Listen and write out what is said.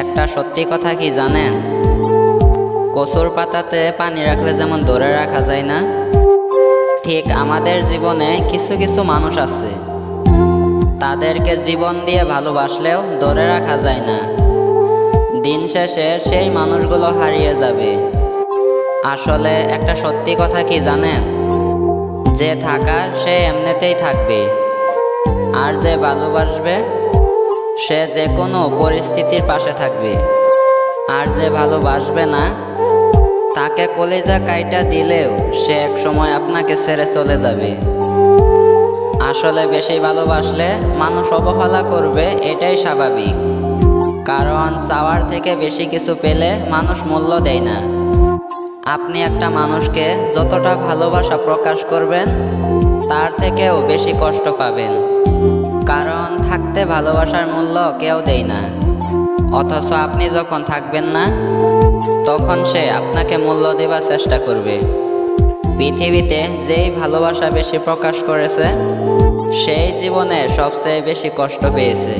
একটা সত্যি কথা কি জানেন? কচুর পাতাতে পানি রাখলে যেমন ধরে রাখা যায় না, ঠিক আমাদের জীবনে কিছু কিছু মানুষ আছে, তাদেরকে জীবন দিয়ে ভালোবাসলেও ধরে রাখা যায় না। দিন শেষে সেই মানুষগুলো হারিয়ে যাবে। আসলে একটা সত্যি কথা কি জানেন? যে থাকার সে এমনিতেই থাকবে, আর যে ভালোবাসবে সে যে কোনো পরিস্থিতির পাশে থাকবে। আর যে ভালোবাসবে না, তাকে কলিজা কাইটা দিলেও সে এক সময় আপনাকে ছেড়ে চলে যাবে। আসলে বেশি ভালোবাসলে মানুষ অবহেলা করবে, এটাই স্বাভাবিক। কারণ চাওয়ার থেকে বেশি কিছু পেলে মানুষ মূল্য দেয় না। আপনি একটা মানুষকে যতটা ভালোবাসা প্রকাশ করবেন, তার থেকেও বেশি কষ্ট পাবেন। কারণ থাকতে ভালোবাসার মূল্য কেউ দেয় না, অথচ আপনি যখন থাকবেন না, তখন সে আপনাকে মূল্য দেবার চেষ্টা করবে। পৃথিবীতে যেই ভালোবাসা বেশি প্রকাশ করেছে, সেই জীবনে সবচেয়ে বেশি কষ্ট পেয়েছে।